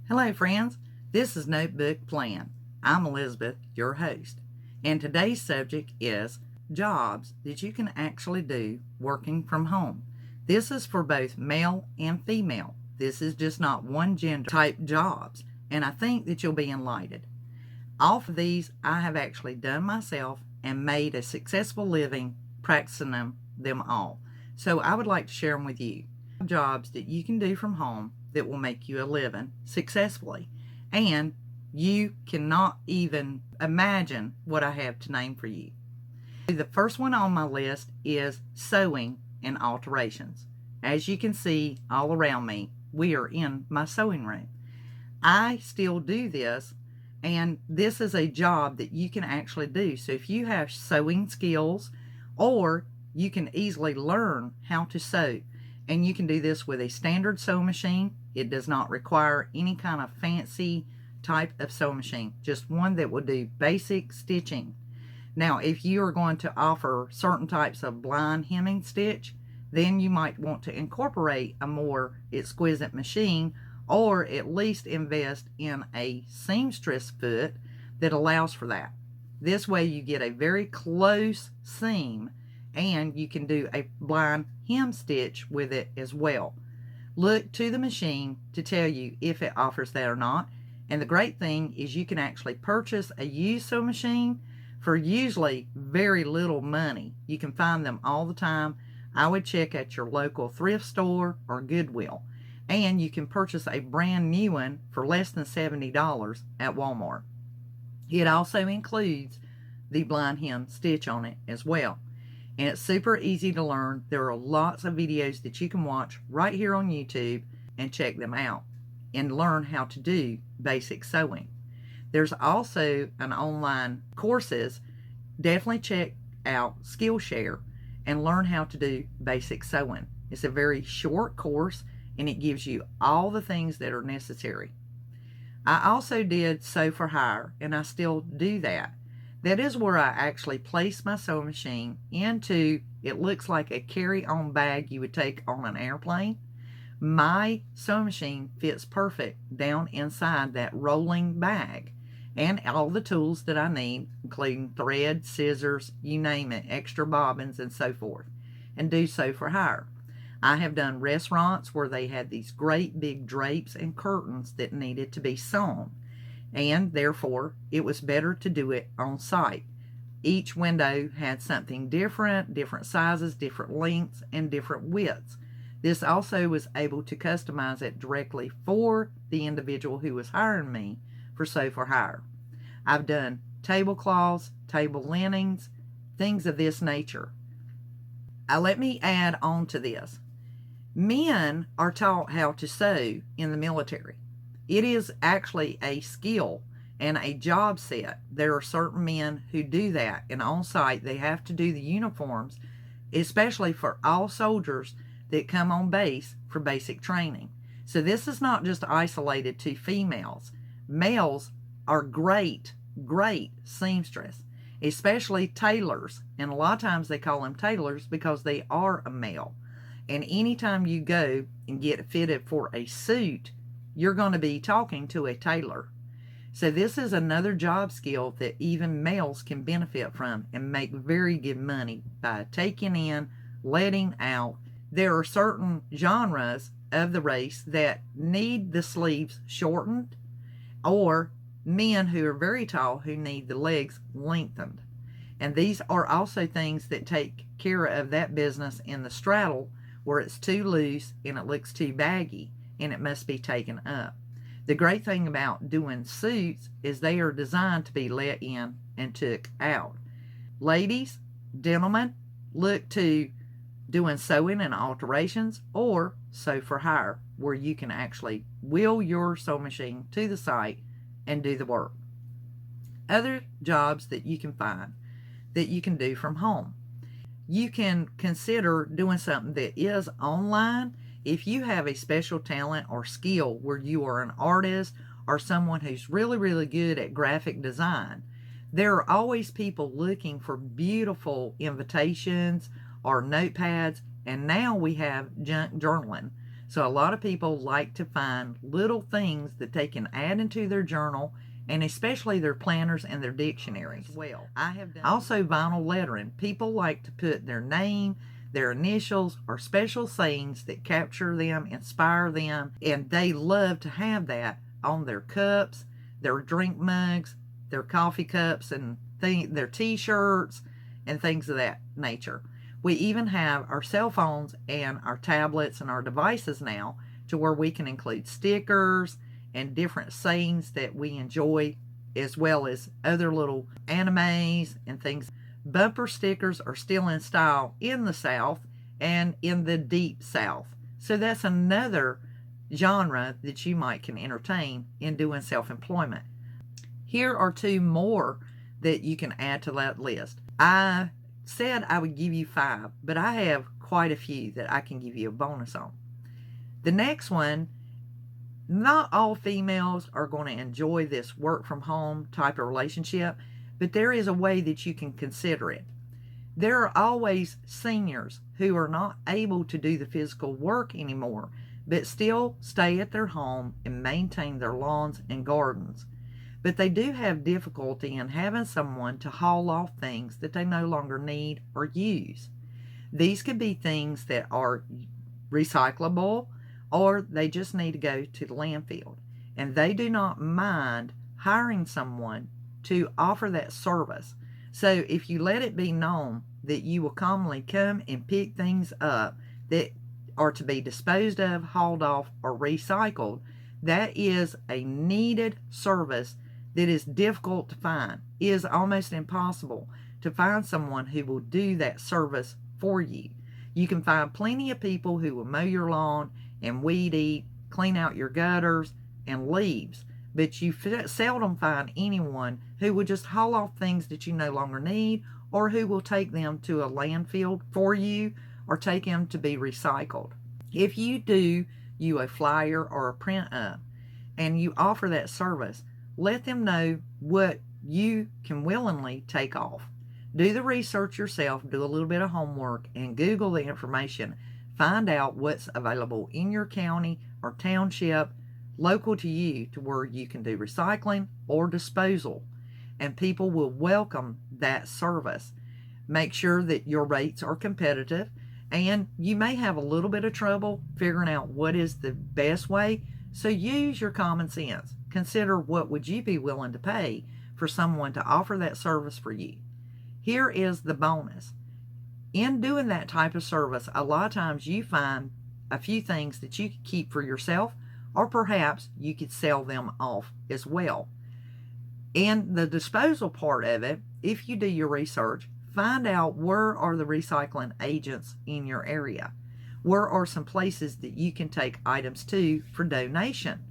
Hello, friends. This is Notebook Plan. I'm Elizabeth, your host, and today's subject is jobs that you can actually do working from home. This is for both male and female. This is just not one gender type jobs, and I think that you'll be enlightened. All of these I have actually done myself and made a successful living practicing them all. So I would like to share them with you. Jobs that you can do from home that will make you a living successfully. And you cannot even imagine what I have to name for you. The first one on my list is sewing and alterations. As you can see all around me, we are in my sewing room. I still do this, and this is a job that you can actually do. So if you have sewing skills, or you can easily learn how to sew, and you can do this with a standard sewing machine. It does not require any kind of fancy type of sewing machine, just one that will do basic stitching. Now, if you are going to offer certain types of blind hemming stitch, then you might want to incorporate a more exquisite machine, or at least invest in a seamstress foot that allows for that. This way you get a very close seam, and you can do a blind hem stitch with it as well. Look to the machine to tell you if it offers that or not. And the great thing is you can actually purchase a used sewing machine for usually very little money. You can find them all the time. I would check at your local thrift store or Goodwill. And you can purchase a brand new one for less than $70 at Walmart. It also includes the blind hem stitch on it as well. And it's super easy to learn. There are lots of videos that you can watch right here on YouTube and check them out and learn how to do basic sewing. There's also an online courses. Definitely check out Skillshare and learn how to do basic sewing. It's a very short course, and it gives you all the things that are necessary. I also did sew for hire, and I still do that. That is where I actually place my sewing machine into, it looks like a carry-on bag you would take on an airplane. My sewing machine fits perfect down inside that rolling bag, and all the tools that I need, including thread, scissors, you name it, extra bobbins, and so forth, and do sew for hire. I have done restaurants where they had these great big drapes and curtains that needed to be sewn, and therefore it was better to do it on site. Each window had something different, different sizes, different lengths, and different widths. This also was able to customize it directly for the individual who was hiring me for sew for hire. I've done tablecloths, table linens, things of this nature. Let me add on to this. Men are taught how to sew in the military. It is actually a skill and a job set. There are certain men who do that, and on site they have to do the uniforms, especially for all soldiers that come on base for basic training. So this is not just isolated to females. Males are great seamstress, especially tailors, and a lot of times they call them tailors because they are a male. And anytime you go and get fitted for a suit, you're going to be talking to a tailor. So this is another job skill that even males can benefit from and make very good money by taking in, letting out. There are certain genres of the race that need the sleeves shortened, or men who are very tall who need the legs lengthened. And these are also things that take care of that business in the straddle where it's too loose and it looks too baggy, and it must be taken up. The great thing about doing suits is they are designed to be let in and took out. Ladies, gentlemen, look to doing sewing and alterations or sew for hire, where you can actually wheel your sewing machine to the site and do the work. Other jobs that you can find that you can do from home. You can consider doing something that is online. If you have a special talent or skill where you are an artist or someone who's really good at graphic design, there are always people looking for beautiful invitations or notepads, and now we have junk journaling. So a lot of people like to find little things that they can add into their journal, and especially their planners and their dictionaries. Well, I have done also vinyl lettering. People like to put their name, their initials, or special sayings that capture them, inspire them, and they love to have that on their cups, their drink mugs, their coffee cups, and their t-shirts, and things of that nature. We even have our cell phones and our tablets and our devices now to where we can include stickers and different sayings that we enjoy, as well as other little animes and things. Bumper stickers are still in style in the South and in the deep South. So that's another genre that you might can entertain in doing self-employment. Here are two more that you can add to that list. I said I would give you 5, but I have quite a few that I can give you a bonus on. The next one, not all females are going to enjoy this work from home type of relationship, but there is a way that you can consider it. There are always seniors who are not able to do the physical work anymore, but still stay at their home and maintain their lawns and gardens. But they do have difficulty in having someone to haul off things that they no longer need or use. These could be things that are recyclable, or they just need to go to the landfill. And they do not mind hiring someone to offer that service. So if you let it be known that you will commonly come and pick things up that are to be disposed of, hauled off, or recycled, that is a needed service that is difficult to find. It is almost impossible to find someone who will do that service for you. You can find plenty of people who will mow your lawn and weed eat, clean out your gutters and leaves, but you seldom find anyone who will just haul off things that you no longer need, or who will take them to a landfill for you or take them to be recycled. If you do you a flyer or a print up and you offer that service, let them know what you can willingly take off. Do the research yourself, do a little bit of homework, and Google the information. Find out what's available in your county or township local to you to where you can do recycling or disposal, and people will welcome that service. Make sure that your rates are competitive, and you may have a little bit of trouble figuring out what is the best way, so use your common sense. Consider what would you be willing to pay for someone to offer that service for you. Here is the bonus. In doing that type of service, a lot of times you find a few things that you could keep for yourself, or perhaps you could sell them off as well. In the disposal part of it, if you do your research, find out where are the recycling agents in your area. Where are some places that you can take items to for donation?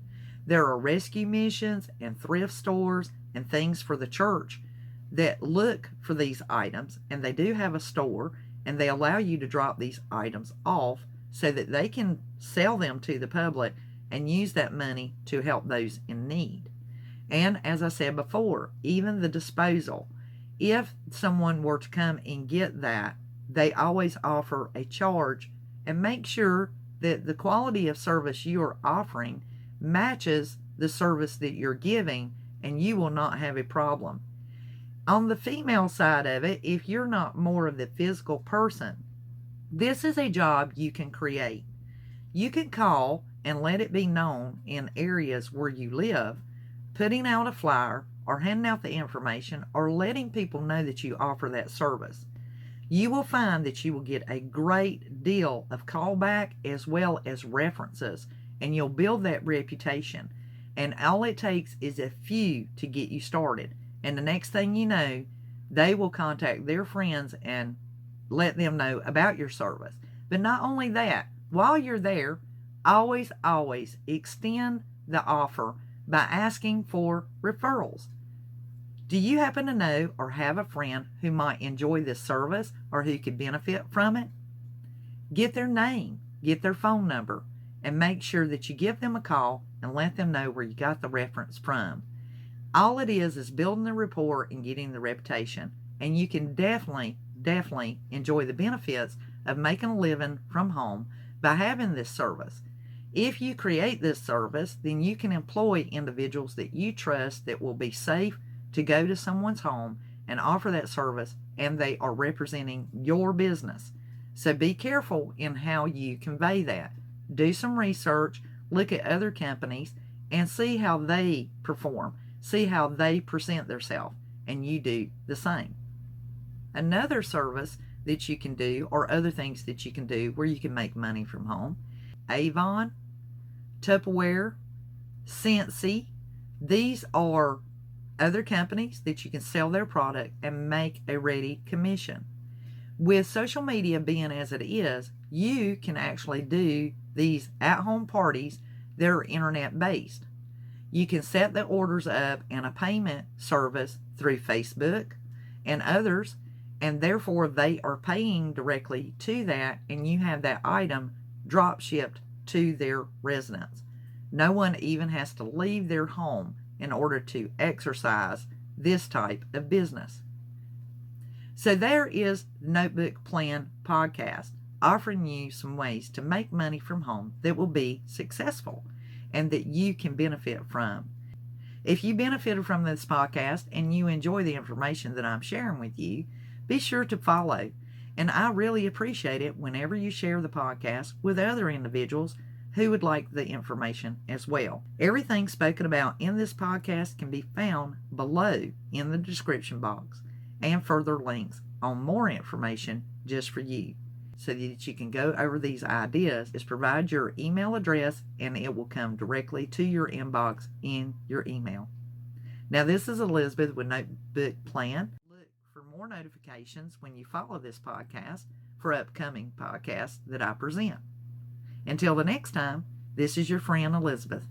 There are rescue missions and thrift stores and things for the church that look for these items, and they do have a store, and they allow you to drop these items off so that they can sell them to the public and use that money to help those in need. And as I said before, even the disposal, if someone were to come and get that, they always offer a charge, and make sure that the quality of service you are offering matches the service that you're giving, and you will not have a problem. On the female side of it, if you're not more of the physical person, this is a job you can create. You can call and let it be known in areas where you live, putting out a flyer or handing out the information or letting people know that you offer that service. You will find that you will get a great deal of callback as well as references, and you'll build that reputation. And all it takes is a few to get you started. And the next thing you know, they will contact their friends and let them know about your service. But not only that, while you're there, always extend the offer by asking for referrals. Do you happen to know or have a friend who might enjoy this service or who could benefit from it? Get their name, get their phone number, and make sure that you give them a call and let them know where you got the reference from. All it is building the rapport and getting the reputation, and you can definitely enjoy the benefits of making a living from home by having this service. If you create this service, then you can employ individuals that you trust that will be safe to go to someone's home and offer that service, and they are representing your business. So be careful in how you convey that. Do some research, look at other companies, and see how they perform. See how they present themselves, and you do the same. Another service that you can do, or other things that you can do where you can make money from home, Avon, Tupperware, Scentsy, these are other companies that you can sell their product and make a ready commission. With social media being as it is, you can actually do these at-home parties that are internet based. You can set the orders up in a payment service through Facebook and others, and therefore they are paying directly to that, and you have that item drop shipped to their residence. No one even has to leave their home in order to exercise this type of business. So there is the Notebook Plan podcast, offering you some ways to make money from home that will be successful and that you can benefit from. If you benefited from this podcast and you enjoy the information that I'm sharing with you, be sure to follow. And I really appreciate it whenever you share the podcast with other individuals who would like the information as well. Everything spoken about in this podcast can be found below in the description box, and further links on more information just for you, so that you can go over these ideas. Is provide your email address and it will come directly to your inbox in your email. Now, this is Elizabeth with Notebook Plan. Look for more notifications when you follow this podcast for upcoming podcasts that I present. Until the next time, this is your friend Elizabeth.